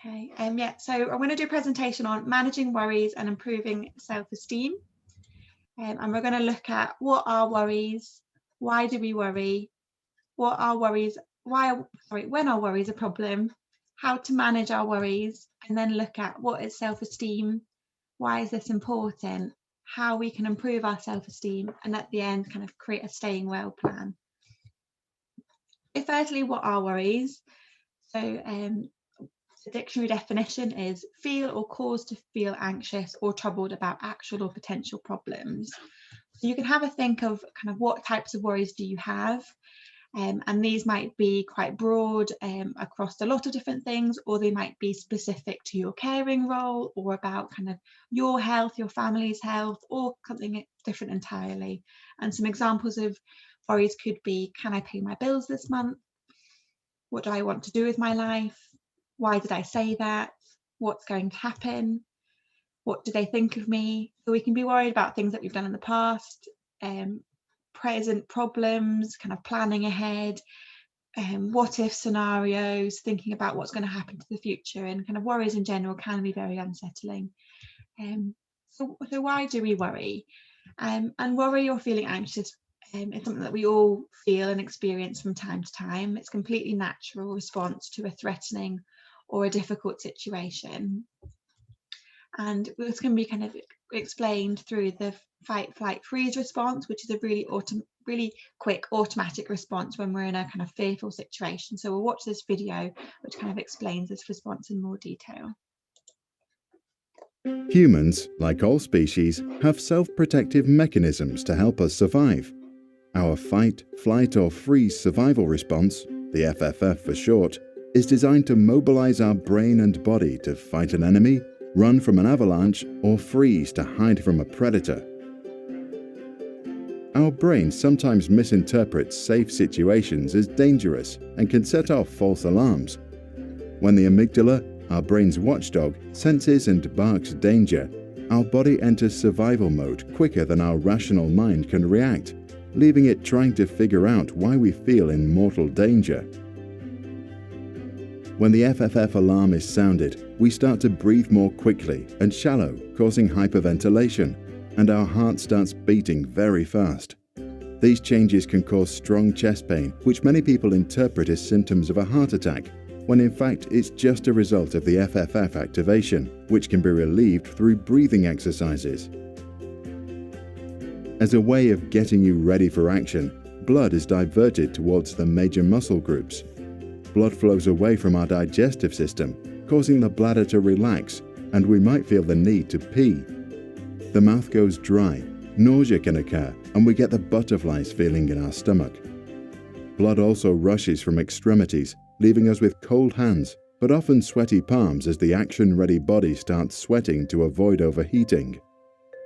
Okay, yeah, so I'm going to do a presentation on managing worries and improving self-esteem. And we're going to look at what are worries, why do we worry, what are worries, when are worries a problem, how to manage our worries, and then look at what is self-esteem, why is this important, how we can improve our self-esteem, and at the end kind of create a staying well plan. Firstly, what are worries? So the dictionary definition is feel or cause to feel anxious or troubled about actual or potential problems. So you can have a think of kind of what types of worries do you have, and these might be quite broad across a lot of different things, or they might be specific to your caring role or about kind of your health, your family's health, or something different entirely. And some examples of worries could be, can I pay my bills this month? What do I want to do with my life? Why did I say that? What's going to happen? What do they think of me? So we can be worried about things that we've done in the past, present problems, kind of planning ahead, what if scenarios, thinking about what's going to happen to the future, and kind of worries in general can be very unsettling. So why do we worry? And worry or feeling anxious is something that we all feel and experience from time to time. It's a completely natural response to a threatening or a difficult situation. And this can be kind of explained through the fight, flight, freeze response, which is a really quick automatic response when we're in a kind of fearful situation. So we'll watch this video, which kind of explains this response in more detail. Humans, like all species, have self-protective mechanisms to help us survive. Our fight, flight or freeze survival response, the FFF for short, is designed to mobilize our brain and body to fight an enemy, run from an avalanche, or freeze to hide from a predator. Our brain sometimes misinterprets safe situations as dangerous and can set off false alarms. When the amygdala, our brain's watchdog, senses and barks danger, our body enters survival mode quicker than our rational mind can react, leaving it trying to figure out why we feel in mortal danger. When the FFF alarm is sounded, we start to breathe more quickly and shallow, causing hyperventilation, and our heart starts beating very fast. These changes can cause strong chest pain, which many people interpret as symptoms of a heart attack, when in fact it's just a result of the FFF activation, which can be relieved through breathing exercises. As a way of getting you ready for action, blood is diverted towards the major muscle groups. Blood flows away from our digestive system, causing the bladder to relax, and we might feel the need to pee. The mouth goes dry, nausea can occur, and we get the butterflies feeling in our stomach. Blood also rushes from extremities, leaving us with cold hands, but often sweaty palms as the action-ready body starts sweating to avoid overheating.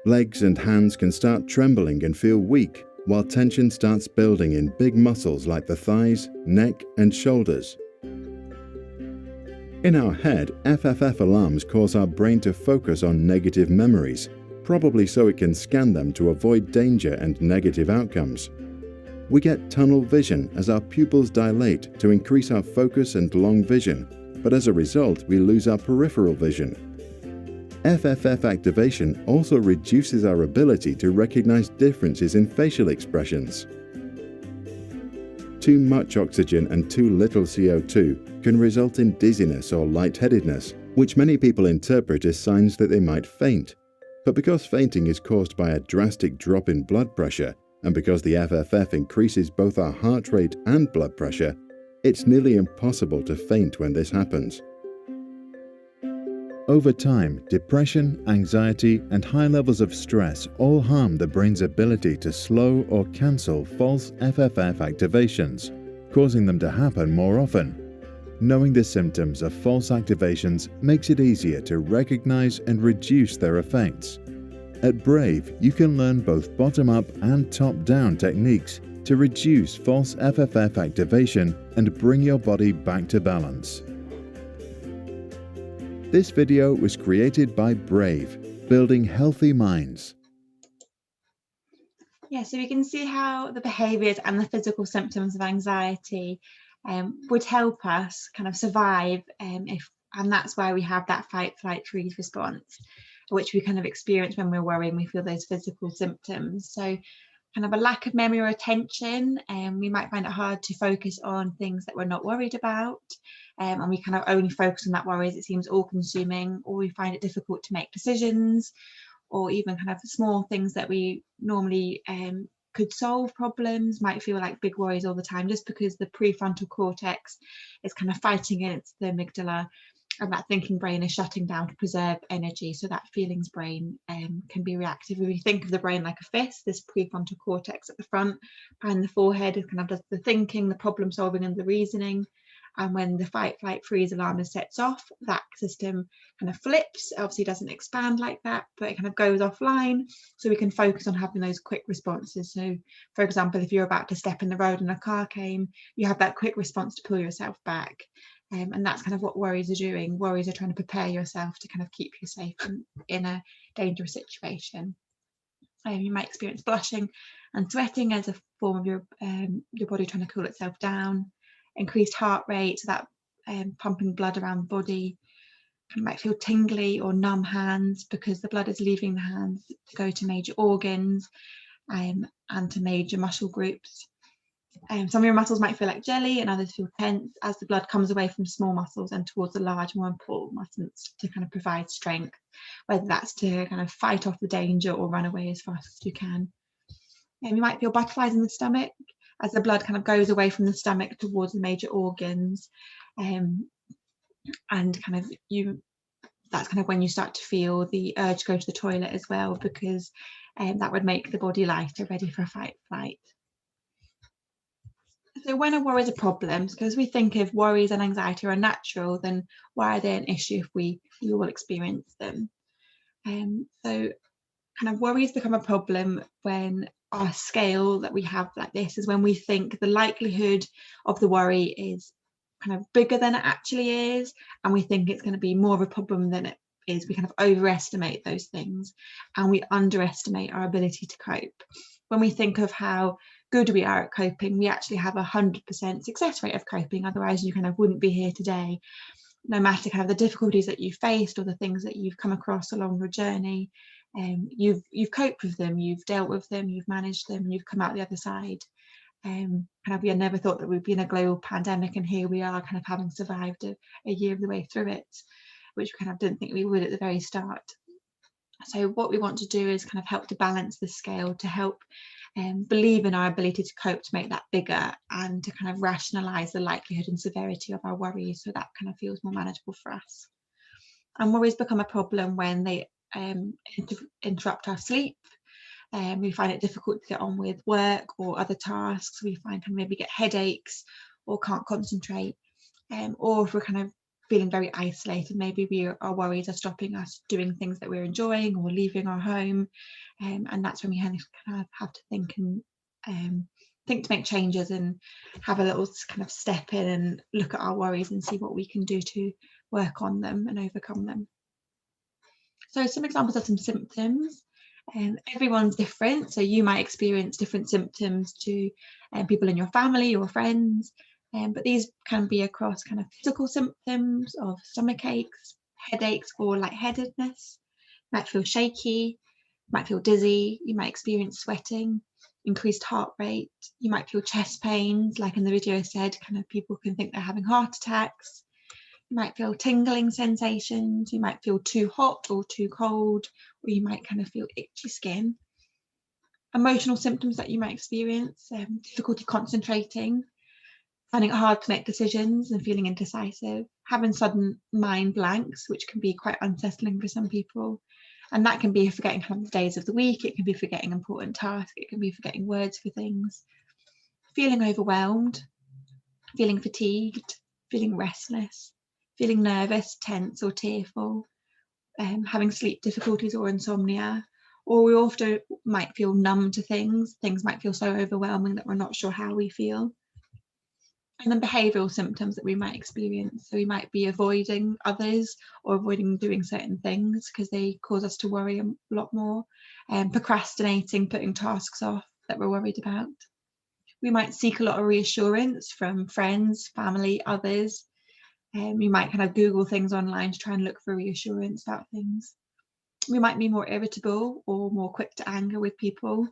Legs and hands can start trembling and feel weak, while tension starts building in big muscles like the thighs, neck, and shoulders. In our head, FFF alarms cause our brain to focus on negative memories, probably so it can scan them to avoid danger and negative outcomes. We get tunnel vision as our pupils dilate to increase our focus and long vision, but as a result, we lose our peripheral vision. FFF activation also reduces our ability to recognize differences in facial expressions. Too much oxygen and too little CO2 can result in dizziness or lightheadedness, which many people interpret as signs that they might faint. But because fainting is caused by a drastic drop in blood pressure, and because the FFF increases both our heart rate and blood pressure, it's nearly impossible to faint when this happens. Over time, depression, anxiety, and high levels of stress all harm the brain's ability to slow or cancel false FFF activations, causing them to happen more often. Knowing the symptoms of false activations makes it easier to recognize and reduce their effects. At Brave, you can learn both bottom-up and top-down techniques to reduce false FFF activation and bring your body back to balance. This video was created by Brave, building healthy minds. Yeah, so we can see how the behaviours and the physical symptoms of anxiety would help us kind of survive if And that's why we have that fight, flight, freeze response, which we kind of experience when we're worrying. We feel those physical symptoms. So kind of a lack of memory or attention, and we might find it hard to focus on things that we're not worried about, and we kind of only focus on that worry as it seems all consuming, or we find it difficult to make decisions, or even kind of small things that we normally could solve problems might feel like big worries all the time, just because the prefrontal cortex is kind of fighting against the amygdala, and that thinking brain is shutting down to preserve energy. So that feelings brain can be reactive. If we think of the brain like a fist, this prefrontal cortex at the front, behind the forehead, is kind of does the thinking, the problem solving, and the reasoning. And when the fight, flight, freeze alarm is sets off, that system kind of flips. It obviously doesn't expand like that, but it kind of goes offline. So we can focus on having those quick responses. So for example, if you're about to step in the road and a car came, you have that quick response to pull yourself back. And that's kind of what worries are doing. Worries are trying to prepare yourself to kind of keep you safe in a dangerous situation. You might experience blushing and sweating as a form of your body trying to cool itself down. Increased heart rate, so that pumping blood around the body. You might feel tingly or numb hands because the blood is leaving the hands to go to major organs and to major muscle groups. Some of your muscles might feel like jelly and others feel tense as the blood comes away from small muscles and towards the large, more important muscles to kind of provide strength, whether that's to kind of fight off the danger or run away as fast as you can. You might feel butterflies in the stomach as the blood kind of goes away from the stomach towards the major organs, and kind of that's kind of when you start to feel the urge to go to the toilet as well, because that would make the body lighter, ready for a fight flight. So when a worry is a problem, because we think if worries and anxiety are natural, then why are they an issue if we all experience them? So kind of worries become a problem when our scale that we have like this is when we think the likelihood of the worry is kind of bigger than it actually is, and we think it's going to be more of a problem than it is. We kind of overestimate those things and we underestimate our ability to cope. When we think of how good we are at coping, we actually have 100% success rate of coping, otherwise you kind of wouldn't be here today. No matter kind of the difficulties that you faced or the things that you've come across along your journey, you've coped with them, you've dealt with them, you've managed them, and you've come out the other side. Kind of we had never thought that we'd be in a global pandemic, and here we are kind of having survived a year of the way through it, which we kind of didn't think we would at the very start. So what we want to do is kind of help to balance the scale, to help believe in our ability to cope, to make that bigger, and to kind of rationalize the likelihood and severity of our worries, so that kind of feels more manageable for us. And worries become a problem when they interrupt our sleep. We find it difficult to get on with work or other tasks. We find kind of maybe get headaches or can't concentrate, or if we're kind of feeling very isolated, maybe our worries are stopping us doing things that we're enjoying or leaving our home, and that's when we kind of have to think to make changes and have a little kind of step in and look at our worries and see what we can do to work on them and overcome them. So some examples of some symptoms. Everyone's different, so you might experience different symptoms to people in your family or friends, but these can be across kind of physical symptoms of stomach aches, headaches, or lightheadedness. You might feel shaky, you might feel dizzy, you might experience sweating, increased heart rate, you might feel chest pains, like in the video said, kind of people can think they're having heart attacks. You might feel tingling sensations, you might feel too hot or too cold, or you might kind of feel itchy skin. Emotional symptoms that you might experience, difficulty concentrating, finding it hard to make decisions and feeling indecisive, having sudden mind blanks, which can be quite unsettling for some people. And that can be forgetting kind of the days of the week, it can be forgetting important tasks, it can be forgetting words for things. Feeling overwhelmed, feeling fatigued, feeling restless, feeling nervous, tense or tearful, having sleep difficulties or insomnia, or we often might feel numb to things. Things might feel so overwhelming that we're not sure how we feel. And then behavioural symptoms that we might experience. So we might be avoiding others or avoiding doing certain things because they cause us to worry a lot more, procrastinating, putting tasks off that we're worried about. We might seek a lot of reassurance from friends, family, others, You might kind of Google things online to try and look for reassurance about things. We might be more irritable or more quick to anger with people.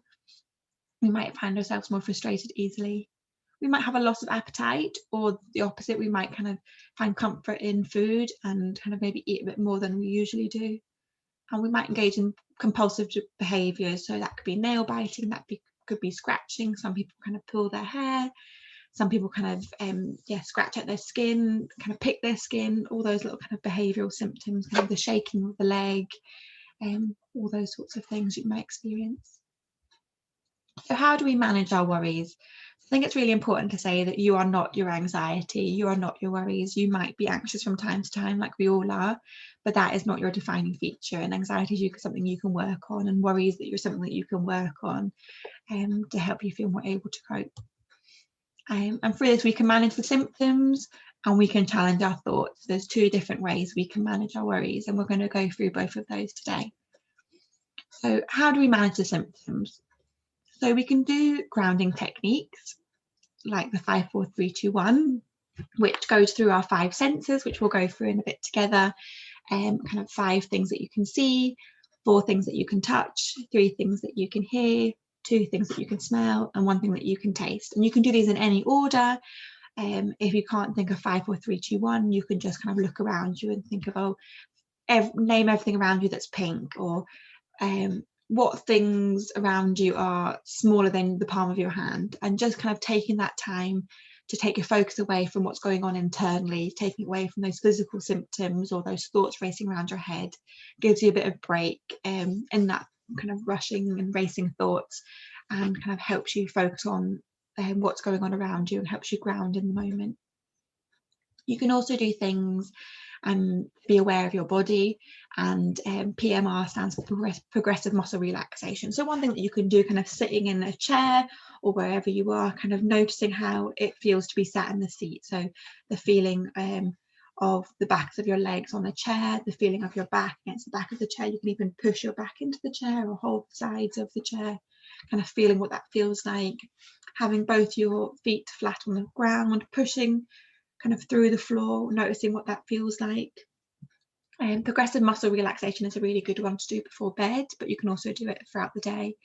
We might find ourselves more frustrated easily. We might have a loss of appetite, or the opposite, we might kind of find comfort in food and kind of maybe eat a bit more than we usually do. And we might engage in compulsive behaviours. So that could be nail biting, could be scratching. Some people kind of pull their hair. Some people kind of scratch at their skin, kind of pick their skin, all those little kind of behavioural symptoms, kind of the shaking of the leg, all those sorts of things you might experience. So how do we manage our worries? I think it's really important to say that you are not your anxiety, you are not your worries. You might be anxious from time to time, like we all are, but that is not your defining feature. And anxiety is something you can work on, and worries that you're something that you can work on to help you feel more able to cope. And through this, we can manage the symptoms and we can challenge our thoughts. There's two different ways we can manage our worries, and we're going to go through both of those today. So how do we manage the symptoms? So we can do grounding techniques like the 5, 4, 3, 2, 1, which goes through our 5 senses, which we'll go through in a bit together. Kind of 5 things that you can see, 4 things that you can touch, 3 things that you can hear, 2 things that you can smell, and 1 thing that you can taste. And you can do these in any order. If you can't think of 5, 4, 3, 2, 1, you can just kind of look around you and think of, name everything around you that's pink, or what things around you are smaller than the palm of your hand, and just kind of taking that time to take your focus away from what's going on internally, taking it away from those physical symptoms or those thoughts racing around your head, gives you a bit of break in that kind of rushing and racing thoughts, and kind of helps you focus on what's going on around you and helps you ground in the moment. You can also do things and be aware of your body, and PMR stands for progressive muscle relaxation. So one thing that you can do, kind of sitting in a chair or wherever you are, kind of noticing how it feels to be sat in the seat. So the feeling of the backs of your legs on the chair, the feeling of your back against the back of the chair. You can even push your back into the chair or hold the sides of the chair, kind of feeling what that feels like. Having both your feet flat on the ground, pushing kind of through the floor, noticing what that feels like. Progressive muscle relaxation is a really good one to do before bed, but you can also do it throughout the day.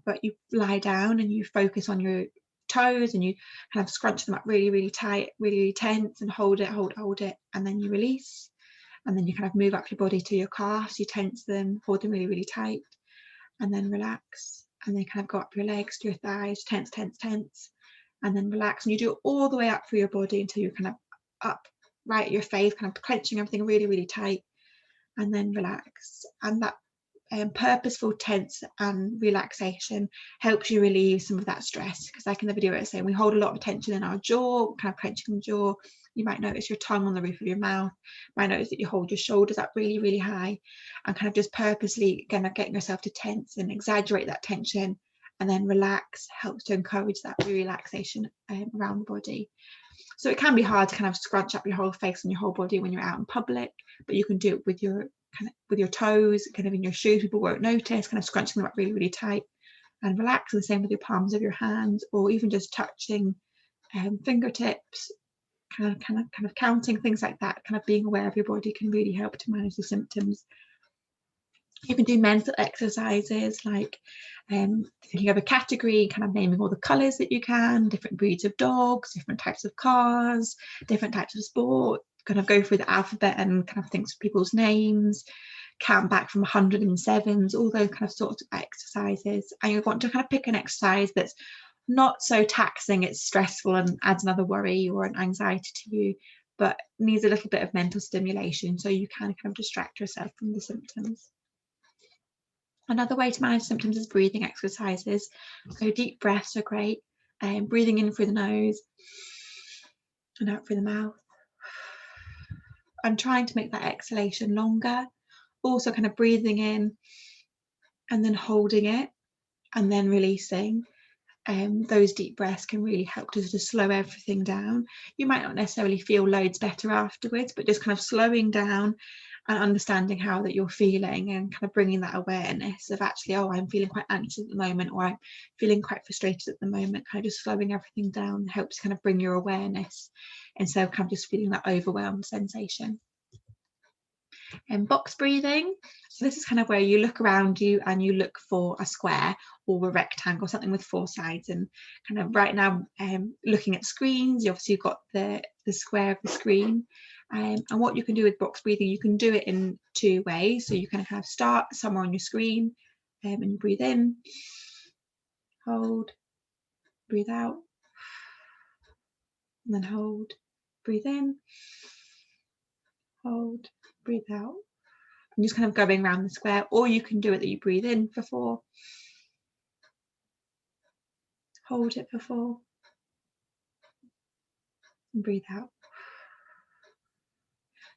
But you lie down and you focus on your toes, and you kind of scrunch them up really, really tight, really, really tense, and hold it, and then you release. And then you kind of move up your body to your calves, you tense them, hold them really, really tight, and then relax. And then kind of go up your legs to your thighs, tense, tense, tense, and then relax. And you do it all the way up through your body until you're kind of up right at your face, kind of clenching everything really, really tight, and then relax. And that purposeful tense and relaxation helps you relieve some of that stress, because like in the video I was saying, we hold a lot of tension in our jaw, kind of clenching the jaw. You might notice your tongue on the roof of your mouth. You might notice that you hold your shoulders up really, really high, and kind of just purposely kind of getting yourself to tense and exaggerate that tension, and then relax helps to encourage that relaxation around the body. So it can be hard to kind of scrunch up your whole face and your whole body when you're out in public, but you can do it with your toes, kind of in your shoes. People won't notice, kind of scrunching them up really, really tight, and relax. And the same with your palms of your hands, or even just touching fingertips, kind of counting, things like that. Kind of being aware of your body can really help to manage the symptoms. You can do mental exercises like thinking of a category, kind of naming all the colours that you can, different breeds of dogs, different types of cars, different types of sport, kind of go through the alphabet and kind of think of people's names, count back from 107s, all those kind of sorts of exercises. And you want to kind of pick an exercise that's not so taxing, it's stressful and adds another worry or an anxiety to you, but needs a little bit of mental stimulation so you can kind of distract yourself from the symptoms. Another way to manage symptoms is breathing exercises. So deep breaths are great. Breathing in through the nose and out through the mouth. And trying to make that exhalation longer. Also kind of breathing in and then holding it and then releasing. Those deep breaths can really help to slow everything down. You might not necessarily feel loads better afterwards, but just kind of slowing down and understanding how that you're feeling, and kind of bringing that awareness of actually, oh, I'm feeling quite anxious at the moment, or I'm feeling quite frustrated at the moment. Kind of just slowing everything down helps kind of bring your awareness instead of kind of just feeling that overwhelmed sensation. And box breathing, so this is kind of where you look around you and you look for a square or a rectangle, something with 4 sides. And kind of right now, looking at screens, obviously you've got the square of the screen. And what you can do with box breathing, you can do it in 2 ways. So you can kind of start somewhere on your screen, and you breathe in, hold, breathe out, and then hold, breathe in, hold, breathe out. And just kind of going around the square, or you can do it that you breathe in for 4, hold it for 4, and breathe out.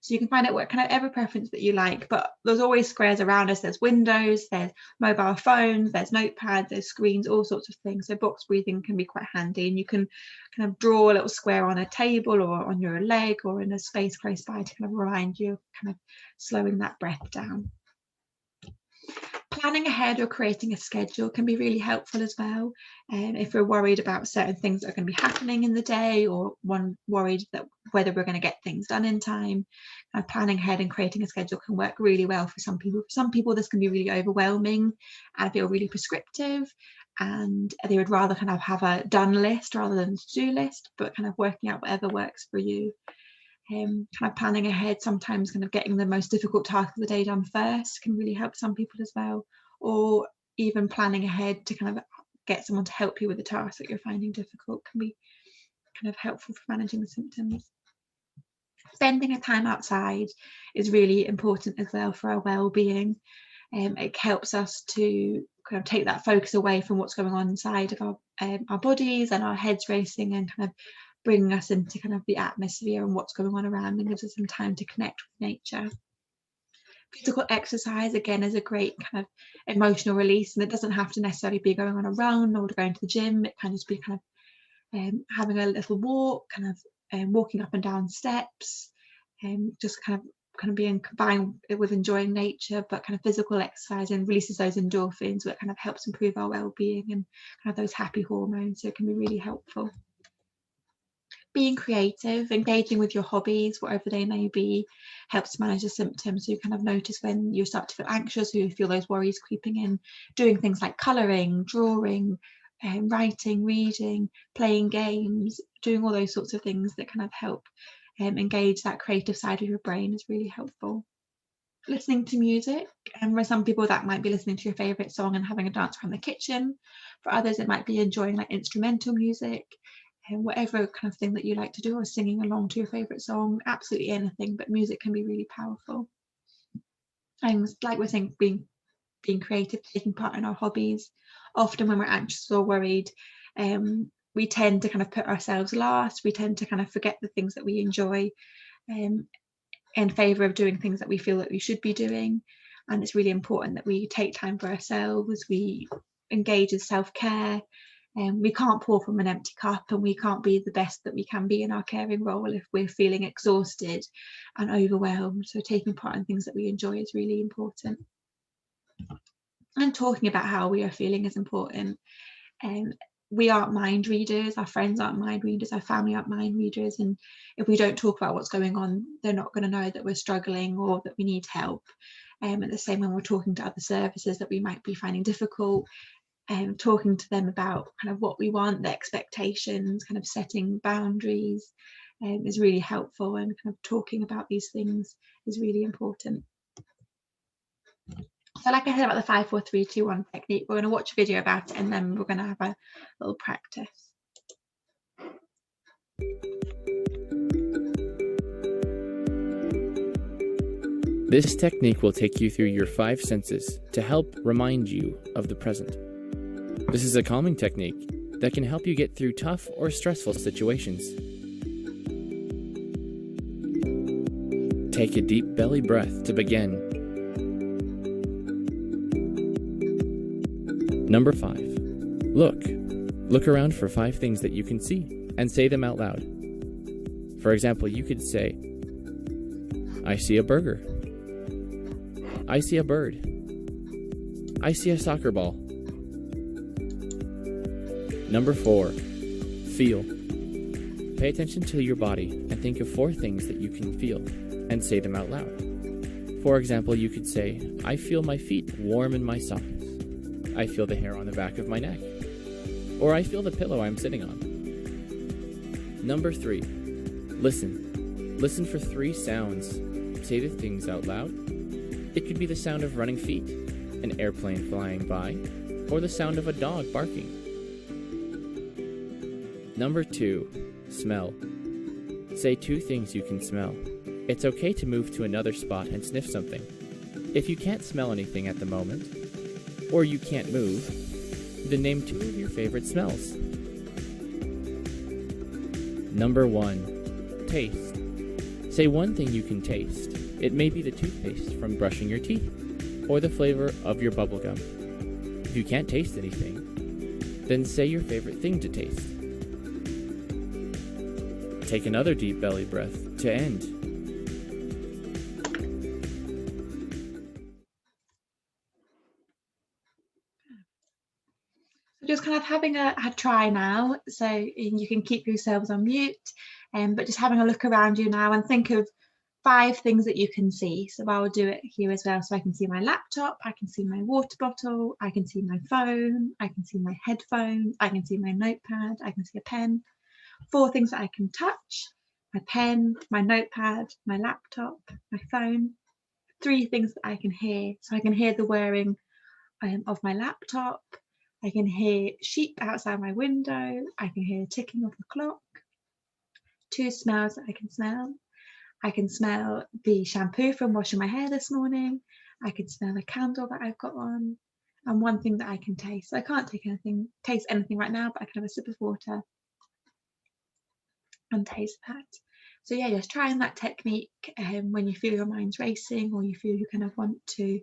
So you can find out what kind of every preference that you like, but there's always squares around us. There's windows, there's mobile phones, there's notepads, there's screens, all sorts of things. So box breathing can be quite handy, and you can kind of draw a little square on a table or on your leg or in a space close by to kind of remind you, kind of slowing that breath down. Planning ahead or creating a schedule can be really helpful as well. If we're worried about certain things that are going to be happening in the day, or worried that whether we're going to get things done in time, planning ahead and creating a schedule can work really well for some people. For some people, this can be really overwhelming and feel really prescriptive, and they would rather kind of have a done list rather than a to-do list, but kind of working out whatever works for you. Kind of planning ahead, sometimes kind of getting the most difficult task of the day done first can really help some people as well, or even planning ahead to kind of get someone to help you with the task that you're finding difficult can be kind of helpful for managing the symptoms. Spending a time outside is really important as well for our well-being. It helps us to kind of take that focus away from what's going on inside of our bodies and our heads racing, and kind of bringing us into kind of the atmosphere and what's going on around, and gives us some time to connect with nature. Physical exercise, again, is a great kind of emotional release, and it doesn't have to necessarily be going on a run or going to the gym. It can just be kind of having a little walk, kind of walking up and down steps, just kind of being combined with enjoying nature, but kind of physical exercise and releases those endorphins, that kind of helps improve our well-being and kind of those happy hormones. So it can be really helpful. Being creative, engaging with your hobbies, whatever they may be, helps manage the symptoms. So you kind of notice when you start to feel anxious, or you feel those worries creeping in. Doing things like colouring, drawing, writing, reading, playing games, doing all those sorts of things that kind of help engage that creative side of your brain is really helpful. Listening to music, and for some people that might be listening to your favourite song and having a dance around the kitchen. For others, it might be enjoying like instrumental music, and whatever kind of thing that you like to do, or singing along to your favourite song. Absolutely anything, but music can be really powerful. And like we're saying, being creative, taking part in our hobbies. Often when we're anxious or worried, we tend to kind of put ourselves last. We tend to kind of forget the things that we enjoy in favour of doing things that we feel that we should be doing. And it's really important that we take time for ourselves, we engage in self-care. We can't pour from an empty cup, and we can't be the best that we can be in our caring role if we're feeling exhausted and overwhelmed. So taking part in things that we enjoy is really important. And talking about how we are feeling is important. We aren't mind readers, our friends aren't mind readers, our family aren't mind readers, and if we don't talk about what's going on, they're not going to know that we're struggling or that we need help. And the same when we're talking to other services that we might be finding difficult, talking to them about kind of what we want, the expectations, kind of setting boundaries is really helpful, and kind of talking about these things is really important. So like I said about the 5, 4, 3, 2, 1 technique, we're going to watch a video about it, and then we're going to have a little practice. This technique will take you through your 5 senses to help remind you of the present. This is a calming technique that can help you get through tough or stressful situations. Take a deep belly breath to begin. Number 5. Look around for 5 things that you can see and say them out loud. For example, you could say, I see a burger. I see a bird. I see a soccer ball. Number 4, feel. Pay attention to your body and think of 4 things that you can feel and say them out loud. For example, you could say, I feel my feet warm in my socks. I feel the hair on the back of my neck. Or I feel the pillow I'm sitting on. Number 3, listen. Listen for 3 sounds. Say the things out loud. It could be the sound of running feet, an airplane flying by, or the sound of a dog barking. Number 2, smell. Say 2 things you can smell. It's okay to move to another spot and sniff something. If you can't smell anything at the moment, or you can't move, then name 2 of your favorite smells. Number 1, taste. Say 1 thing you can taste. It may be the toothpaste from brushing your teeth, or the flavor of your bubblegum. If you can't taste anything, then say your favorite thing to taste. Take another deep belly breath to end. Just kind of having a try now, so you can keep yourselves on mute, but just having a look around you now and think of 5 things that you can see. So I'll do it here as well. So I can see my laptop, I can see my water bottle, I can see my phone, I can see my headphones, I can see my notepad, I can see a pen. 4 things that I can touch: my pen, my notepad, my laptop, my phone. 3 things that I can hear. So I can hear the whirring of my laptop. I can hear sheep outside my window. I can hear the ticking of the clock. 2 smells that I can smell. I can smell the shampoo from washing my hair this morning. I can smell a candle that I've got on. And 1 thing that I can taste. So I can't taste anything right now, but I can have a sip of water and taste that. So yeah, just trying that technique when you feel your mind's racing, or you feel you kind of want to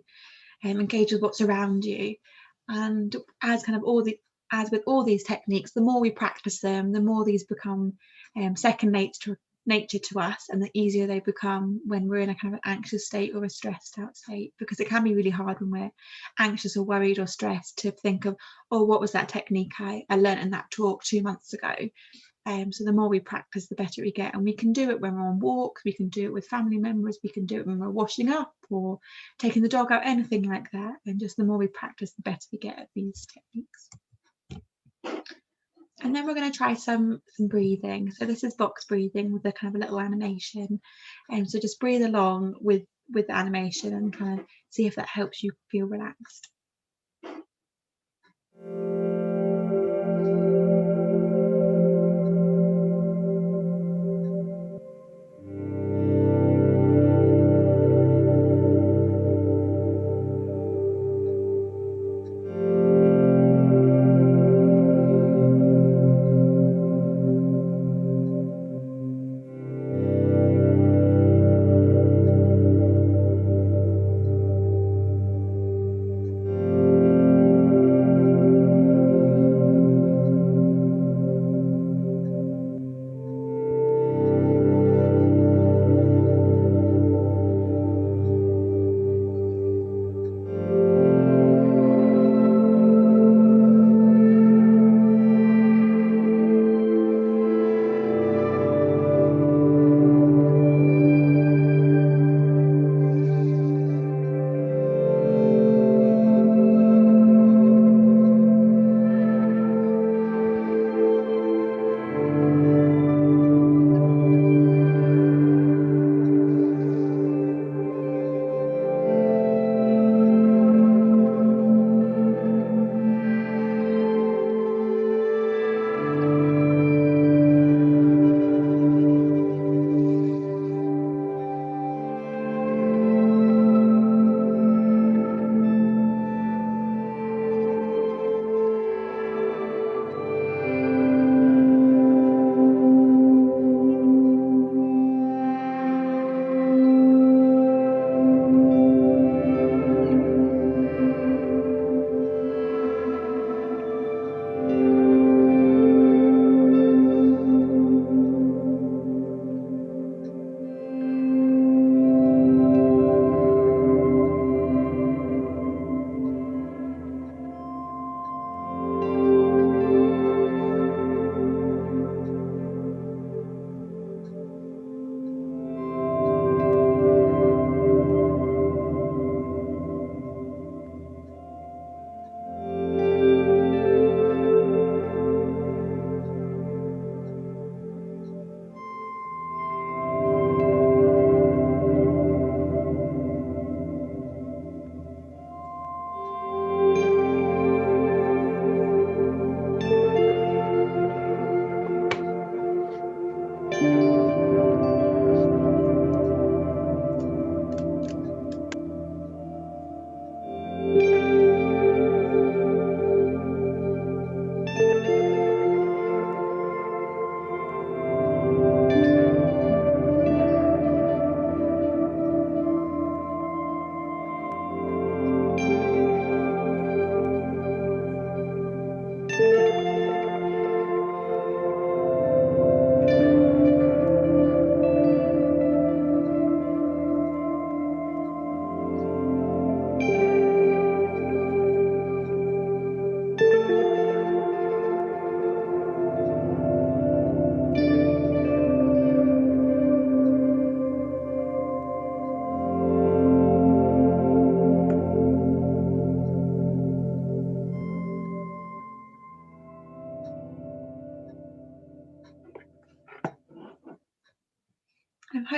engage with what's around you. And as with all these techniques, the more we practice them, the more these become second nature to us, and the easier they become when we're in a kind of an anxious state or a stressed out state, because it can be really hard when we're anxious or worried or stressed to think of, oh, what was that technique I learned in that talk 2 months ago. So the more we practice, the better we get. And we can do it when we're on walks, we can do it with family members, we can do it when we're washing up or taking the dog out, anything like that. And just the more we practice, the better we get at these techniques. And then we're going to try some breathing. So this is box breathing with a kind of a little animation. And so just breathe along with the animation and kind of see if that helps you feel relaxed.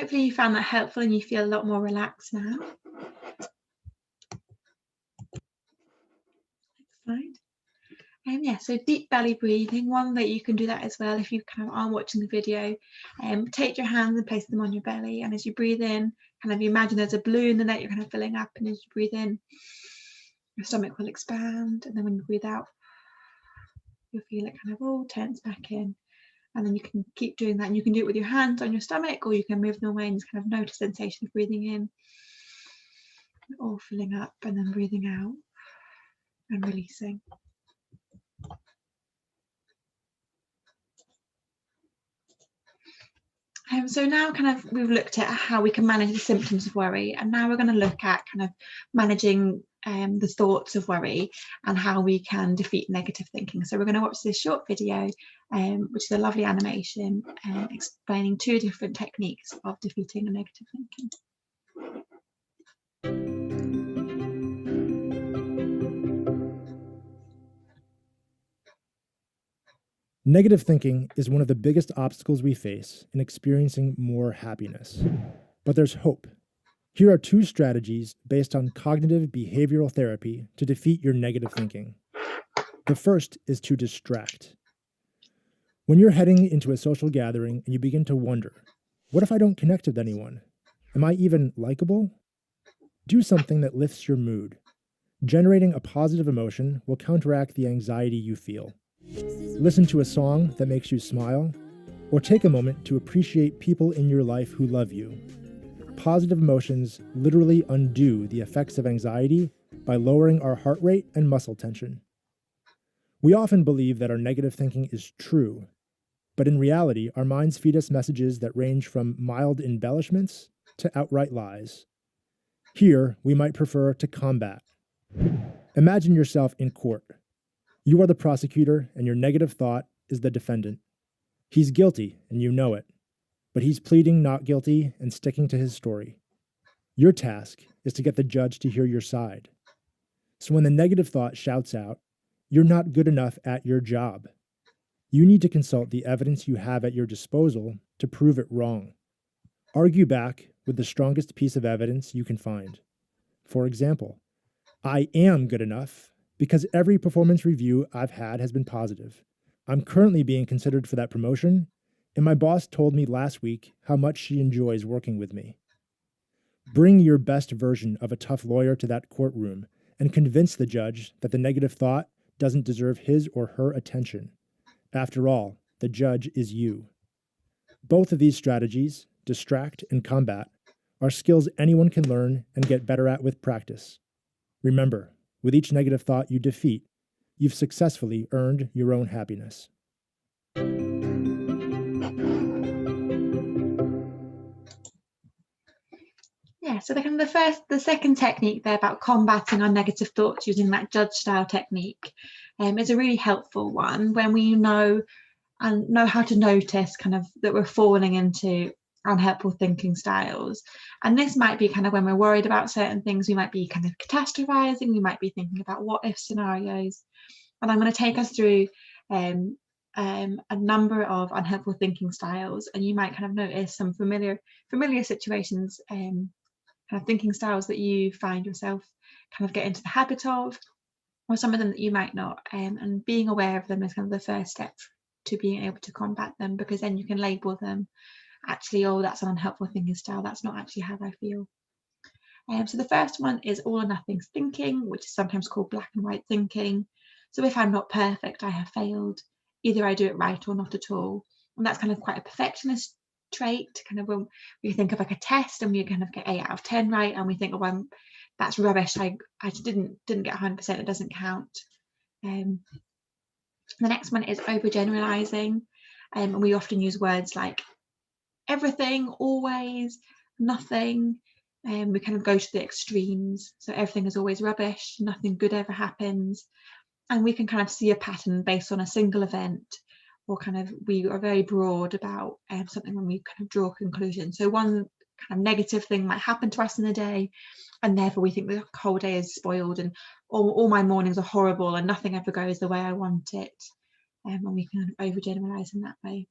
hopefully you found that helpful and you feel a lot more relaxed now. Next slide. Yeah, so deep belly breathing, one that you can do that as well if you kind of are watching the video. Take your hands and place them on your belly, and as you breathe in, kind of imagine there's a balloon and that you're kind of filling up, and as you breathe in, your stomach will expand, and then when you breathe out, you'll feel it kind of all tense back in. And then you can keep doing that, and you can do it with your hands on your stomach, or you can move them away and just kind of notice the sensation of breathing in, all filling up, and then breathing out and releasing. So now kind of we've looked at how we can manage the symptoms of worry, and now we're going to look at kind of managing the thoughts of worry and how we can defeat negative thinking. So we're going to watch this short video, which is a lovely animation explaining 2 different techniques of defeating a negative thinking. Negative thinking is one of the biggest obstacles we face in experiencing more happiness. But there's hope. Here are 2 strategies based on cognitive behavioral therapy to defeat your negative thinking. The first is to distract. When you're heading into a social gathering and you begin to wonder, what if I don't connect with anyone? Am I even likable? Do something that lifts your mood. Generating a positive emotion will counteract the anxiety you feel. Listen to a song that makes you smile, or take a moment to appreciate people in your life who love you. Positive emotions literally undo the effects of anxiety by lowering our heart rate and muscle tension. We often believe that our negative thinking is true, but in reality, our minds feed us messages that range from mild embellishments to outright lies. Here, we might prefer to combat. Imagine yourself in court. You are the prosecutor, and your negative thought is the defendant. He's guilty, and you know it, but he's pleading not guilty and sticking to his story. Your task is to get the judge to hear your side. So when the negative thought shouts out, "You're not good enough at your job," you need to consult the evidence you have at your disposal to prove it wrong. Argue back with the strongest piece of evidence you can find. For example, "I am good enough because every performance review I've had has been positive. I'm currently being considered for that promotion, and my boss told me last week how much she enjoys working with me." Bring your best version of a tough lawyer to that courtroom and convince the judge that the negative thought doesn't deserve his or her attention. After all, the judge is you. Both of these strategies, distract and combat, are skills anyone can learn and get better at with practice. Remember, with each negative thought you defeat, you've successfully earned your own happiness. Yeah, so the second technique there about combating our negative thoughts using that judge style technique is a really helpful one when we know how to notice kind of that we're falling into unhelpful thinking styles. And this might be kind of when we're worried about certain things, we might be kind of catastrophizing, we might be thinking about what if scenarios. And I'm going to take us through a number of unhelpful thinking styles, and you might kind of notice some familiar situations, kind of thinking styles that you find yourself kind of get into the habit of, or some of them that you might not, and being aware of them is kind of the first step to being able to combat them, because then you can label them. Actually, oh, that's an unhelpful thinking style, that's not actually how I feel. So the first one is all or nothing thinking, which is sometimes called black and white thinking. So if I'm not perfect, I have failed. Either I do it right or not at all. And that's kind of quite a perfectionist trait, kind of when we think of like a test and we kind of get 8 out of 10 right, and we think, oh, that's rubbish, I didn't get 100%, it doesn't count. The next one is overgeneralizing, and we often use words like everything, always, nothing. We kind of go to the extremes. So everything is always rubbish, nothing good ever happens. And we can kind of see a pattern based on a single event, or kind of we are very broad about something when we kind of draw a conclusion. So one kind of negative thing might happen to us in a day, and therefore we think the whole day is spoiled and all my mornings are horrible and nothing ever goes the way I want it. And we can kind of overgeneralize in that way.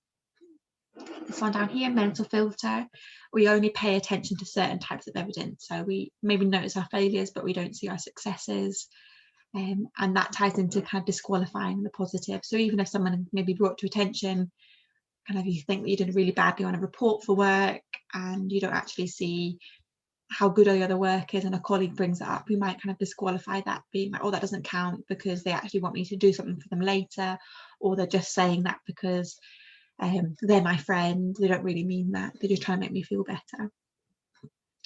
This one down here, mental filter. We only pay attention to certain types of evidence. So we maybe notice our failures, but we don't see our successes. And that ties into kind of disqualifying the positive. So even if someone maybe brought to attention, kind of you think that you did really badly on a report for work and you don't actually see how good the other work is, and a colleague brings it up, we might kind of disqualify that, being like, oh, that doesn't count because they actually want me to do something for them later, or they're just saying that because they're my friend. They don't really mean that. They're just trying to make me feel better.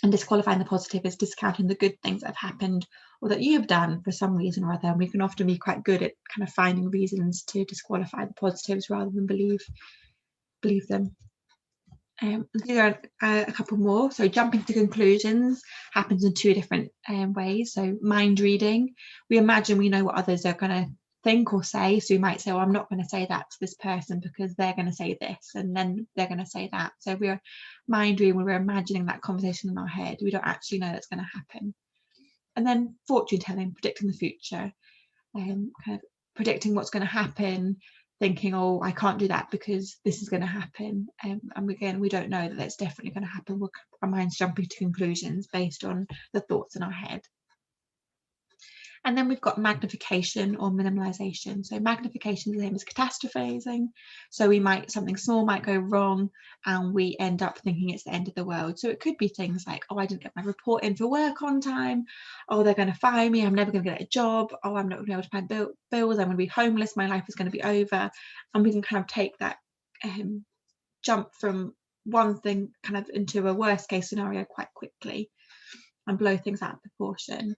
And disqualifying the positive is discounting the good things that have happened or that you have done for some reason or other. And we can often be quite good at kind of finding reasons to disqualify the positives rather than believe them. Here are a couple more. So jumping to conclusions happens in two different ways. So mind reading, we imagine we know what others are going to think or say. So we might say, well, I'm not going to say that to this person because they're going to say this and then they're going to say that. So we're mind reading when we're imagining that conversation in our head. We don't actually know that's going to happen. And then fortune telling, predicting the future, kind of predicting what's going to happen, thinking, oh, I can't do that because this is going to happen. And again, we don't know that that's definitely going to happen. Our mind's jumping to conclusions based on the thoughts in our head. And then we've got magnification or minimalization. So magnification is the same as catastrophizing. So something small might go wrong and we end up thinking it's the end of the world. So it could be things like, oh, I didn't get my report in for work on time. Oh, they're going to fire me. I'm never going to get a job. Oh, I'm not going to be able to pay bills. I'm going to be homeless. My life is going to be over. And we can kind of take that jump from one thing kind of into a worst case scenario quite quickly and blow things out of proportion.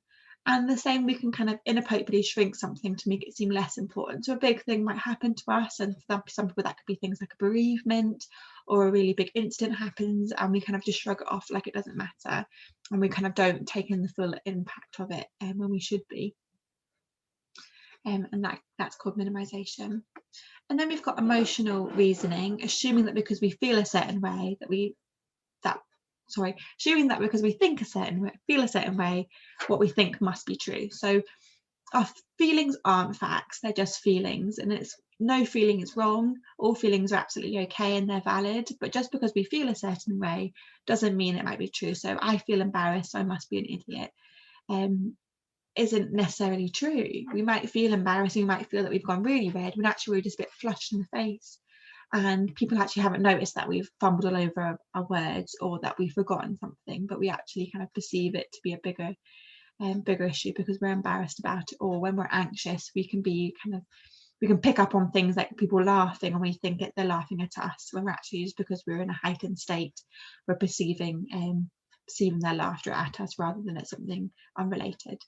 And the same, we can kind of inappropriately shrink something to make it seem less important. So a big thing might happen to us, and for some people that could be things like a bereavement or a really big incident happens, and we kind of just shrug it off like it doesn't matter, and we kind of don't take in the full impact of it when we should be. And that's called minimization. And then we've got emotional reasoning, assuming that because we feel a certain way assuming that because we think a certain way, feel a certain way, what we think must be true. So our feelings aren't facts, they're just feelings, and no feeling is wrong. All feelings are absolutely okay and they're valid, but just because we feel a certain way doesn't mean it might be true. So I feel embarrassed, so I must be an idiot. Isn't necessarily true. We might feel embarrassed, we might feel that we've gone really red when actually we're just a bit flushed in the face. And people actually haven't noticed that we've fumbled all over our words or that we've forgotten something, but we actually kind of perceive it to be a bigger issue because we're embarrassed about it. Or when we're anxious, we can pick up on things like people laughing and we think they're laughing at us, when we're actually, just because we're in a heightened state, we're perceiving their laughter at us rather than at something unrelated.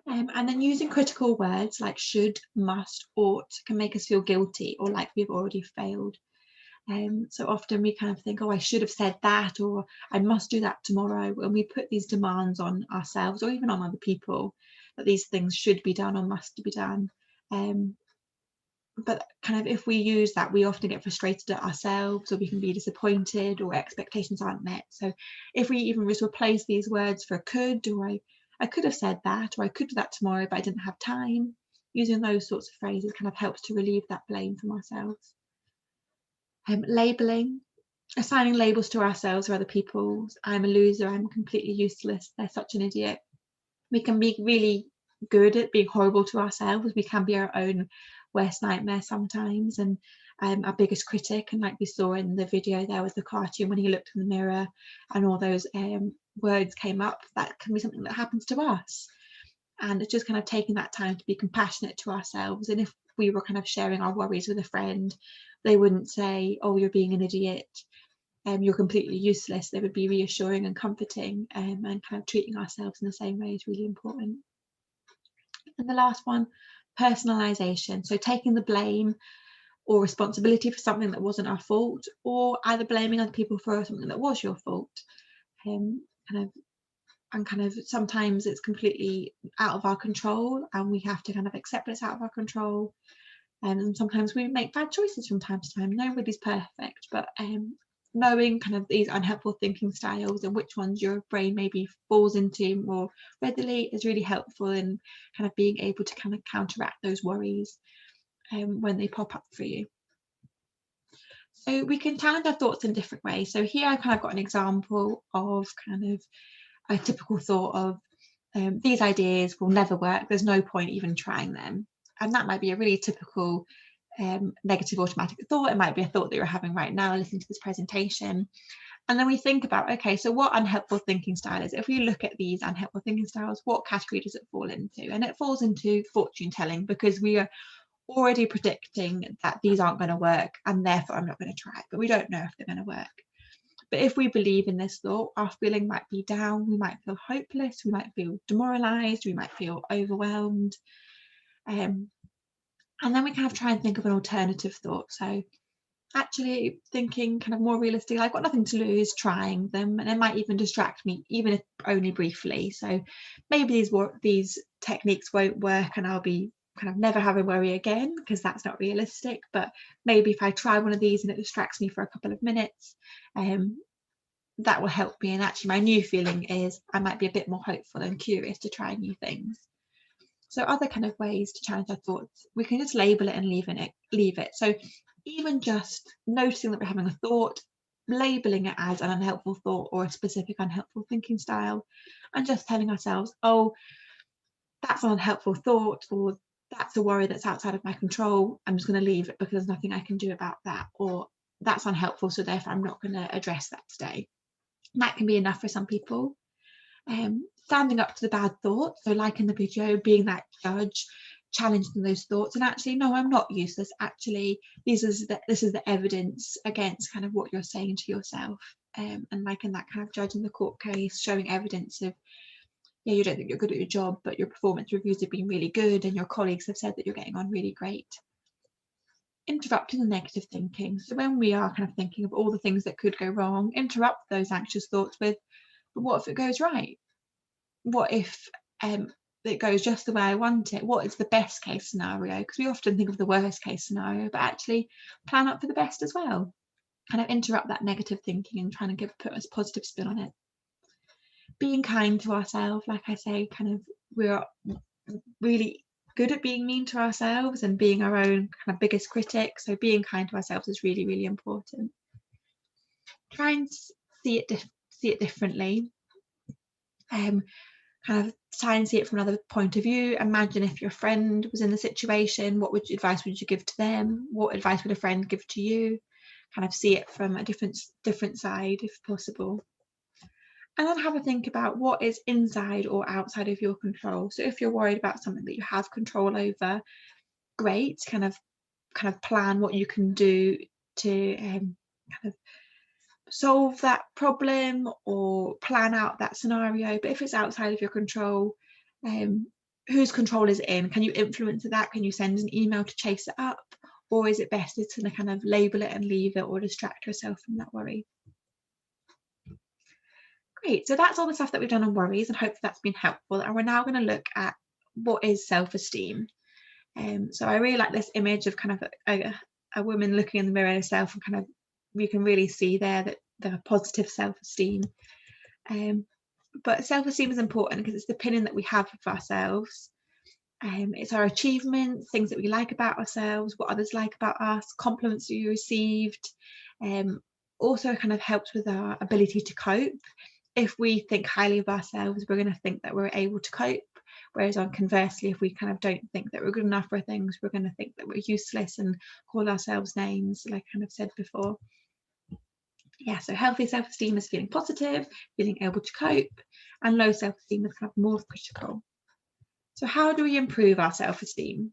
And then using critical words like should, must, ought can make us feel guilty or like we've already failed. So often we kind of think, oh, I should have said that, or I must do that tomorrow. And we put these demands on ourselves or even on other people that these things should be done or must be done. But kind of if we use that, we often get frustrated at ourselves, or we can be disappointed, or expectations aren't met. So if we even just replace these words for could, or I could have said that, or I could do that tomorrow, but I didn't have time. Using those sorts of phrases kind of helps to relieve that blame from ourselves. Labeling, assigning labels to ourselves or other people. I'm a loser, I'm completely useless, they're such an idiot. We can be really good at being horrible to ourselves. We can be our own worst nightmare sometimes, and our biggest critic. And like we saw in the video there with the cartoon, when he looked in the mirror and all those words came up, that can be something that happens to us. And it's just kind of taking that time to be compassionate to ourselves. And if we were kind of sharing our worries with a friend, they wouldn't say, oh, you're being an idiot, you're completely useless. They would be reassuring and comforting, and kind of treating ourselves in the same way is really important. And the last one, personalization. So taking the blame or responsibility for something that wasn't our fault, or either blaming other people for something that was your fault. Kind of sometimes it's completely out of our control, and we have to kind of accept it's out of our control. And sometimes we make bad choices from time to time. Nobody's perfect, but knowing kind of these unhelpful thinking styles and which ones your brain maybe falls into more readily is really helpful in kind of being able to kind of counteract those worries when they pop up for you. So we can challenge our thoughts in different ways. So here I kind of got an example of kind of a typical thought of these ideas will never work. There's no point even trying them. And that might be a really typical negative automatic thought. It might be a thought that you're having right now listening to this presentation. And then we think about, okay, so what unhelpful thinking style is it? If we look at these unhelpful thinking styles, what category does it fall into? And it falls into fortune telling, because we are already predicting that these aren't going to work and therefore I'm not going to try it, but we don't know if they're going to work. But if we believe in this thought, our feeling might be down, we might feel hopeless, we might feel demoralized, we might feel overwhelmed. And then we kind of try and think of an alternative thought. So actually thinking kind of more realistically, I've got nothing to lose trying them, and it might even distract me, even if only briefly. So maybe these techniques won't work and I'll be kind of never have a worry again, because that's not realistic. But maybe if I try one of these and it distracts me for a couple of minutes, that will help me. And actually my new feeling is I might be a bit more hopeful and curious to try new things. So other kind of ways to challenge our thoughts, we can just label it and leave it. So even just noticing that we're having a thought, labeling it as an unhelpful thought or a specific unhelpful thinking style, and just telling ourselves, oh, that's an unhelpful thought, or that's a worry that's outside of my control. I'm just going to leave it because there's nothing I can do about that. Or that's unhelpful, so therefore I'm not going to address that today. And that can be enough for some people. Standing up to the bad thoughts, so like in the video, being that judge, challenging those thoughts, and actually, no, I'm not useless. Actually, this is the evidence against kind of what you're saying to yourself. And like in that kind of judge in the court case, showing evidence of, yeah, you don't think you're good at your job, but your performance reviews have been really good, and your colleagues have said that you're getting on really great. Interrupting the negative thinking. So when we are kind of thinking of all the things that could go wrong, interrupt those anxious thoughts with, but what if it goes right? What if it goes just the way I want it? What is the best case scenario? Because we often think of the worst case scenario, but actually plan up for the best as well. Kind of interrupt that negative thinking and trying to put a positive spin on it. Being kind to ourselves, like I say, kind of we're really good at being mean to ourselves and being our own kind of biggest critic. So being kind to ourselves is really, really important. Try and see it differently. Kind of try and see it from another point of view. Imagine if your friend was in the situation, what advice would you give to them? What advice would a friend give to you? Kind of see it from a different side if possible. And then have a think about what is inside or outside of your control. So if you're worried about something that you have control over, great, kind of plan what you can do to kind of solve that problem or plan out that scenario. But if it's outside of your control, whose control is it in? Can you influence that? Can you send an email to chase it up? Or is it best to kind of label it and leave it, or distract yourself from that worry? Great, so that's all the stuff that we've done on worries, and hopefully that's been helpful. And we're now going to look at what is self-esteem. So I really like this image of kind of a woman looking in the mirror herself, and kind of you can really see there that the positive self-esteem. But self-esteem is important because it's the opinion that we have of ourselves. It's our achievements, things that we like about ourselves, what others like about us, compliments that you received. Also kind of helps with our ability to cope. If we think highly of ourselves, we're going to think that we're able to cope. Whereas on conversely, if we kind of don't think that we're good enough for things, we're going to think that we're useless and call ourselves names, like I kind of said before. Yeah, so healthy self-esteem is feeling positive, feeling able to cope, and low self-esteem is kind of more critical. So how do we improve our self-esteem?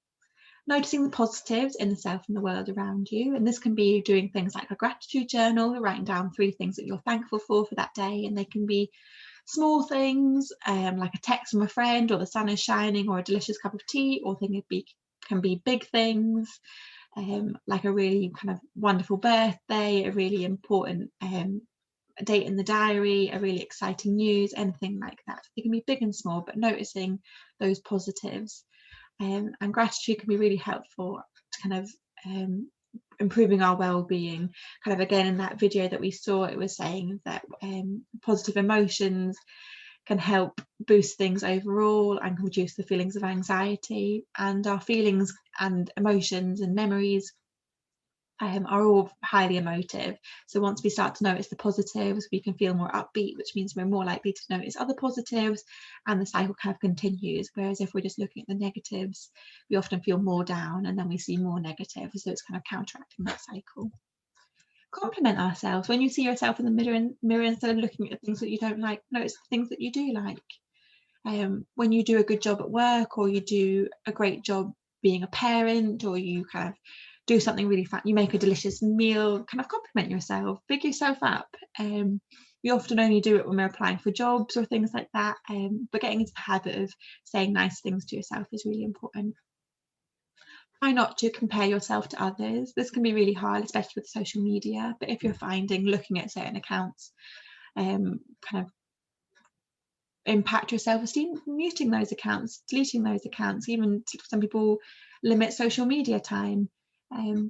Noticing the positives in the self and the world around you. And this can be doing things like a gratitude journal, writing down 3 things that you're thankful for that day. And they can be small things, like a text from a friend, or the sun is shining, or a delicious cup of tea, or can be big things, like a really kind of wonderful birthday, a really important date in the diary, a really exciting news, anything like that. They can be big and small, but noticing those positives. And gratitude can be really helpful to kind of improving our well-being. Kind of again in that video that we saw, it was saying that positive emotions can help boost things overall and reduce the feelings of anxiety, and our feelings and emotions and memories are all highly emotive. So once we start to notice the positives, we can feel more upbeat, which means we're more likely to notice other positives, and the cycle kind of continues. Whereas if we're just looking at the negatives, we often feel more down, and then we see more negatives. So it's kind of counteracting that cycle. Compliment ourselves. When you see yourself in the mirror, instead of looking at things that you don't like, notice the things that you do like. When you do a good job at work, or you do a great job being a parent, or you kind of do something really fun, you make a delicious meal, kind of compliment yourself, big yourself up. We often only do it when we're applying for jobs or things like that, but getting into the habit of saying nice things to yourself is really important. Try not to compare yourself to others. This can be really hard, especially with social media, but if you're finding looking at certain accounts kind of impact your self-esteem, muting those accounts, deleting those accounts. Even some people limit social media time,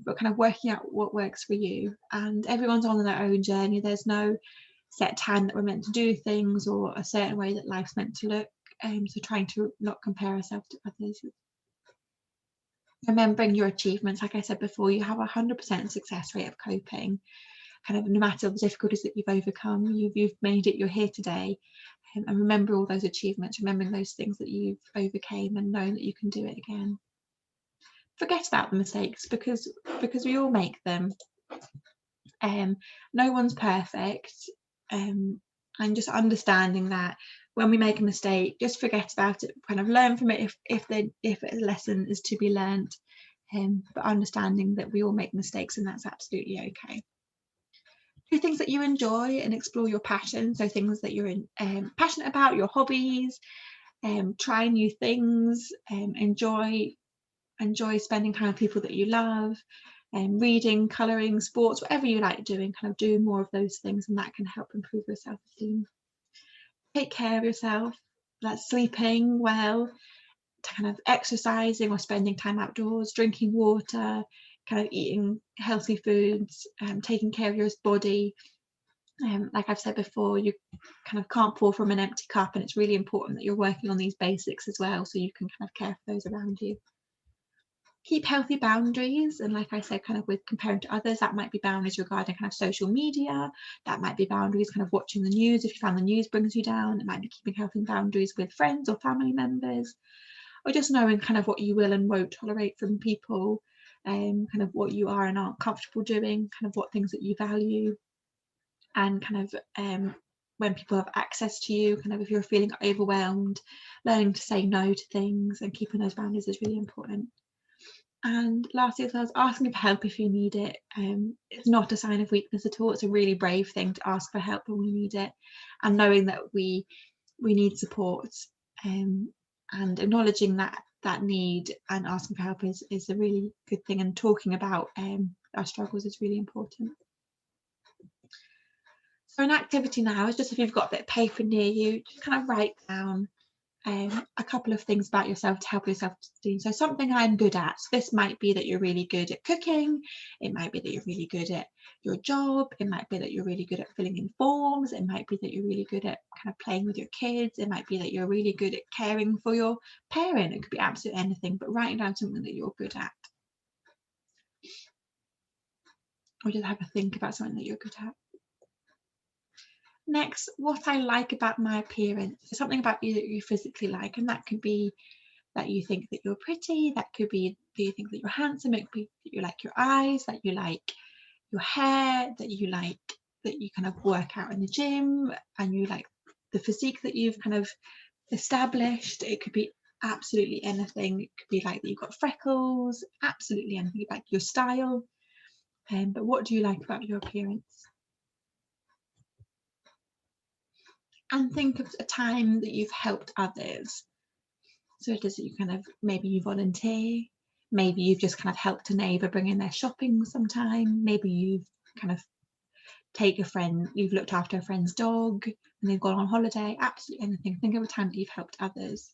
but kind of working out what works for you. And everyone's on their own journey. There's no set time that we're meant to do things, or a certain way that life's meant to look. So trying to not compare ourselves to others. Remembering your achievements, like I said before, you have a 100% success rate of coping. Kind of no matter the difficulties that you've overcome, you've made it, you're here today. And remember all those achievements, remembering those things that you've overcame, and knowing that you can do it again. Forget about the mistakes, because we all make them. No one's perfect, and just understanding that when we make a mistake, just forget about it, kind of learn from it if a lesson is to be learned, but understanding that we all make mistakes, and that's absolutely okay. Do things that you enjoy and explore your passion. So things that you're passionate about, your hobbies, try new things, enjoy spending time with people that you love, reading, colouring, sports, whatever you like doing, kind of do more of those things, and that can help improve your self-esteem. Take care of yourself. That's sleeping well, kind of exercising or spending time outdoors, drinking water, kind of eating healthy foods, taking care of your body. Like I've said before, you kind of can't pour from an empty cup, and it's really important that you're working on these basics as well, so you can kind of care for those around you. Keep healthy boundaries, and like I said, kind of with comparing to others, that might be boundaries regarding kind of social media, that might be boundaries kind of watching the news if you found the news brings you down, it might be keeping healthy boundaries with friends or family members, or just knowing kind of what you will and won't tolerate from people, kind of what you are and aren't comfortable doing, kind of what things that you value, and kind of when people have access to you, kind of if you're feeling overwhelmed, learning to say no to things and keeping those boundaries is really important. And lastly, as well as asking for help if you need it. It's not a sign of weakness at all. It's a really brave thing to ask for help when we need it, and knowing that we need support, and acknowledging that need and asking for help is a really good thing, and talking about our struggles is really important. So an activity now is just, if you've got a bit of paper near you, just kind of write down a couple of things about yourself to help yourself do. So something I'm good at. So this might be that you're really good at cooking. It might be that you're really good at your job. It might be that you're really good at filling in forms. It might be that you're really good at kind of playing with your kids. It might be that you're really good at caring for your parent. It could be absolutely anything, but writing down something that you're good at. Or just have a think about something that you're good at. Next, what I like about my appearance. So something about you that you physically like, and that could be that you think that you're pretty, that could be that you think that you're handsome, it could be that you like your eyes, that you like your hair, that you like that you kind of work out in the gym, and you like the physique that you've kind of established. It could be absolutely anything. It could be like that you've got freckles, absolutely anything, like your style. But what do you like about your appearance? And think of a time that you've helped others. So it is that you kind of, maybe you volunteer, maybe you've just kind of helped a neighbour bring in their shopping sometime, maybe you've kind of you've looked after a friend's dog and they've gone on holiday, absolutely anything. Think of a time that you've helped others.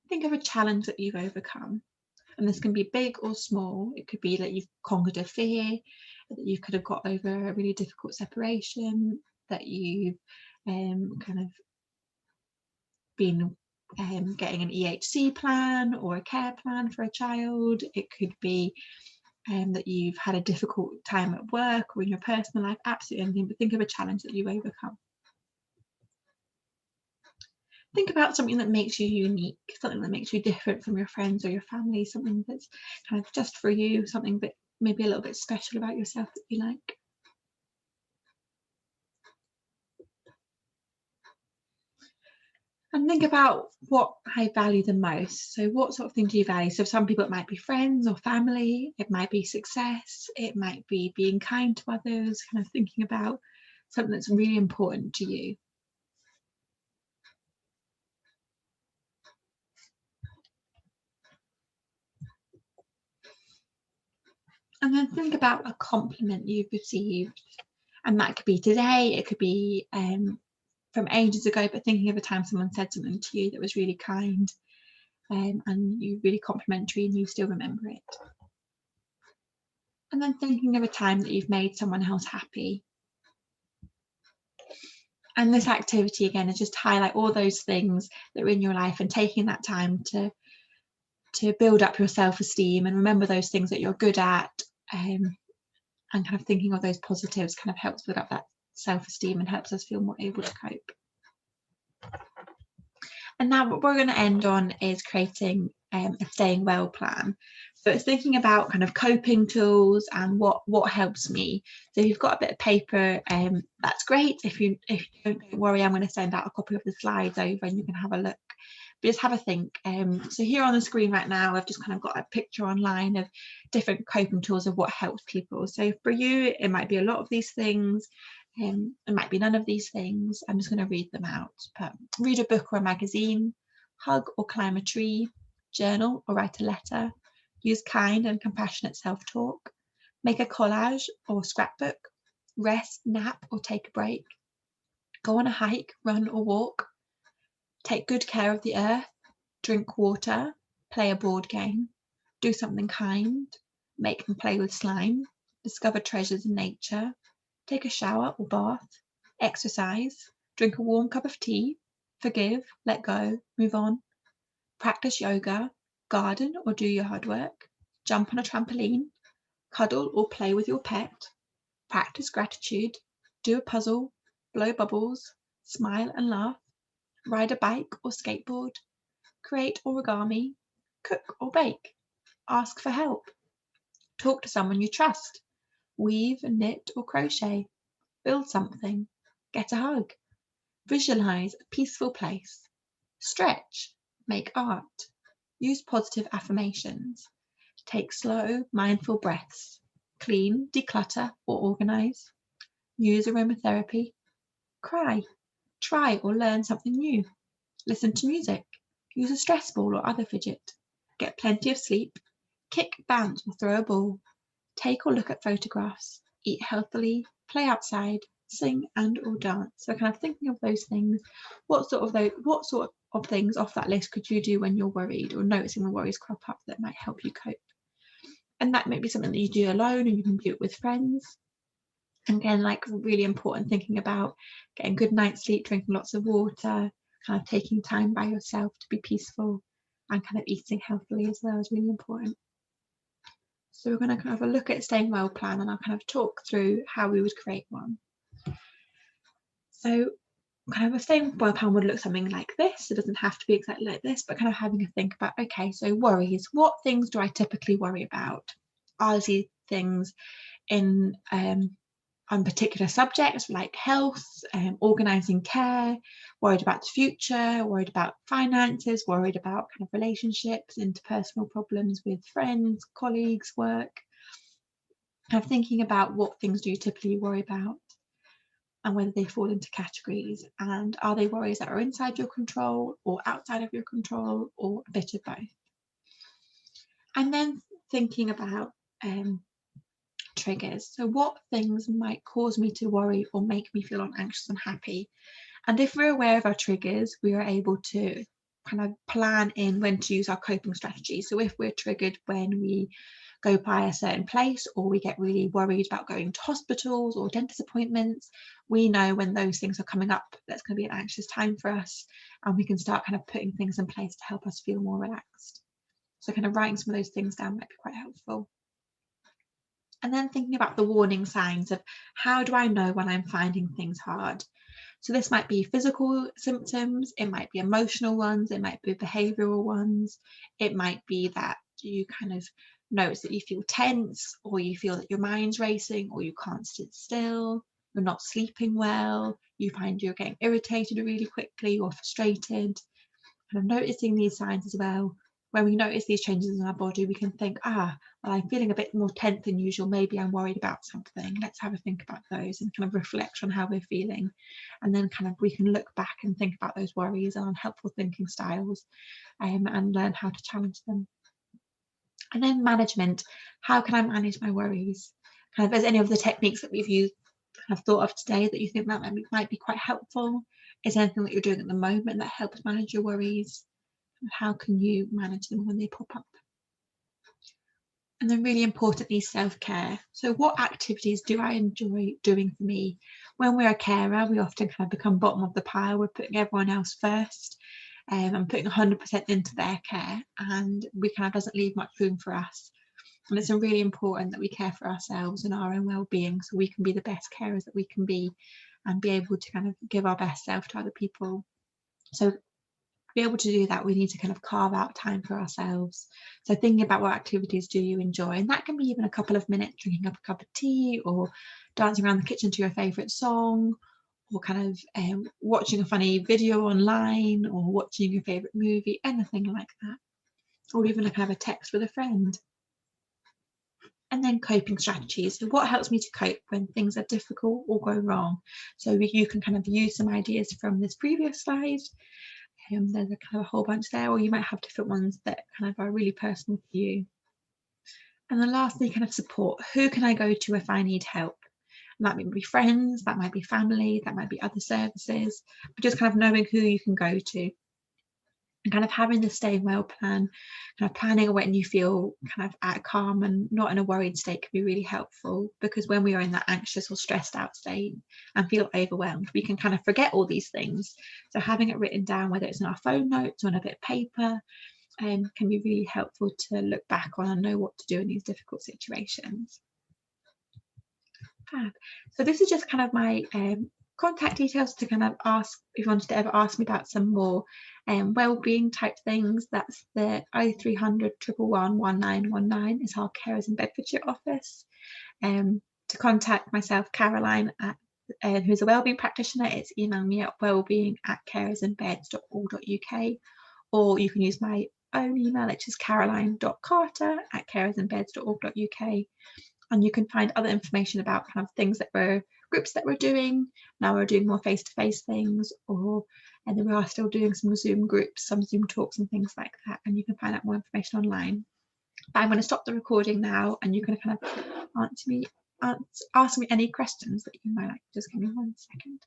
Think of a challenge that you've overcome. And this can be big or small. It could be that you've conquered a fear, that you could have got over a really difficult separation, that you've kind of been getting an EHC plan or a care plan for a child. It could be that you've had a difficult time at work or in your personal life, absolutely anything, but think of a challenge that you've overcome. Think about something that makes you unique, something that makes you different from your friends or your family, something that's kind of just for you, something that maybe a little bit special about yourself that you like. And think about what I value the most. So what sort of thing do you value? So for some people it might be friends or family, it might be success, it might be being kind to others, kind of thinking about something that's really important to you. And then think about a compliment you've received. And that could be today, it could be from ages ago, but thinking of a time someone said something to you that was really kind and you really complimentary and you still remember it. And then thinking of a time that you've made someone else happy. And this activity again is just highlight all those things that are in your life and taking that time to build up your self-esteem and remember those things that you're good at, and kind of thinking of those positives kind of helps build up that self-esteem and helps us feel more able to cope. And now what we're going to end on is creating a staying well plan. So it's thinking about kind of coping tools and what helps me. So if you've got a bit of paper, that's great. If you don't worry, I'm going to send out a copy of the slides over and you can have a look. But just have a think. So here on the screen right now, I've just kind of got a picture online of different coping tools of what helps people. So for you, it might be a lot of these things. It might be none of these things. I'm just going to read them out. But read a book or a magazine, hug or climb a tree, journal or write a letter, use kind and compassionate self-talk, make a collage or scrapbook, rest, nap or take a break, go on a hike, run or walk, take good care of the earth, drink water, play a board game, do something kind, make and play with slime, discover treasures in nature, take a shower or bath, exercise, drink a warm cup of tea, forgive, let go, move on, practice yoga, garden or do yard work, jump on a trampoline, cuddle or play with your pet, practice gratitude, do a puzzle, blow bubbles, smile and laugh, ride a bike or skateboard, create origami, cook or bake, ask for help, talk to someone you trust, weave, knit or crochet, build something, get a hug, visualize a peaceful place, stretch, make art, use positive affirmations, take slow, mindful breaths, clean, declutter or organize, use aromatherapy, cry, try or learn something new, listen to music, use a stress ball or other fidget, get plenty of sleep, kick, bounce or throw a ball, take or look at photographs, eat healthily, play outside, sing and or dance. So kind of thinking of those things, what sort of things off that list could you do when you're worried or noticing the worries crop up that might help you cope? And that might be something that you do alone and you can do it with friends. And again, like really important, thinking about getting good night's sleep, drinking lots of water, kind of taking time by yourself to be peaceful and kind of eating healthily as well is really important. So we're going to kind of have a look at staying well plan and I'll kind of talk through how we would create one. So kind of a staying well plan would look something like this. It doesn't have to be exactly like this, but kind of having a think about, okay, so worries, what things do I typically worry about? Are these things in on particular subjects like health, organising care, worried about the future, worried about finances, worried about kind of relationships, interpersonal problems with friends, colleagues, work. Kind of thinking about what things do you typically worry about and whether they fall into categories, and are they worries that are inside your control or outside of your control or a bit of both. And then thinking about triggers. So what things might cause me to worry or make me feel anxious and unhappy? And if we're aware of our triggers, we are able to kind of plan in when to use our coping strategies. So if we're triggered when we go by a certain place, or we get really worried about going to hospitals or dentist appointments, we know when those things are coming up, that's going to be an anxious time for us, and we can start kind of putting things in place to help us feel more relaxed. So kind of writing some of those things down might be quite helpful. And then thinking about the warning signs of how do I know when I'm finding things hard? So this might be physical symptoms, it might be emotional ones, it might be behavioural ones, it might be that you kind of notice that you feel tense, or you feel that your mind's racing, or you can't sit still, you're not sleeping well, you find you're getting irritated really quickly or frustrated. Kind of noticing these signs as well. When we notice these changes in our body, we can think, well, I'm feeling a bit more tense than usual, maybe I'm worried about something. Let's have a think about those and kind of reflect on how we're feeling. And then kind of we can look back and think about those worries and unhelpful thinking styles, and learn how to challenge them. And then management, how can I manage my worries? Kind of, as any of the techniques that we've used, kind of thought of today that you think that might be quite helpful? Is there anything that you're doing at the moment that helps manage your worries? How can you manage them when they pop up? And then really importantly, self-care. So what activities do I enjoy doing for me? When we're a carer, we often kind of become bottom of the pile. We're putting everyone else first, and putting 100% into their care, and we kind of doesn't leave much room for us. And it's really important that we care for ourselves and our own well-being, so we can be the best carers that we can be and be able to kind of give our best self to other people. So to be able to do that, we need to kind of carve out time for ourselves. So thinking about what activities do you enjoy, and that can be even a couple of minutes drinking up a cup of tea, or dancing around the kitchen to your favourite song, or kind of watching a funny video online, or watching your favourite movie, anything like that, or even a kind of a text with a friend. And then coping strategies. So what helps me to cope when things are difficult or go wrong? So you can kind of use some ideas from this previous slide. There's a kind of a whole bunch there, or you might have different ones that kind of are really personal for you. And then lastly, kind of support. Who can I go to if I need help? And that might be friends, that might be family, that might be other services, but just kind of knowing who you can go to. And kind of having the staying well plan, kind of planning when you feel kind of at calm and not in a worried state can be really helpful, because when we are in that anxious or stressed out state and feel overwhelmed, we can kind of forget all these things. So having it written down, whether it's in our phone notes or on a bit of paper, can be really helpful to look back on and know what to do in these difficult situations. Fab. So this is just kind of my contact details to kind of ask if you wanted to ever ask me about some more well-being type things. That's the 0300 111 1919 is our Carers in Bedfordshire office. To contact myself, Caroline, who's a wellbeing practitioner, it's email me at wellbeing@caresinbeds.org.uk, or you can use my own email, which is caroline.carter@caresinbeds.org.uk. And you can find other information about kind of things groups that we're doing. Now we're doing more face-to-face things, and then we are still doing some Zoom groups, some Zoom talks and things like that. And you can find out more information online. But I'm going to stop the recording now, and you can kind of ask me any questions that you might like. Just give me 1 second.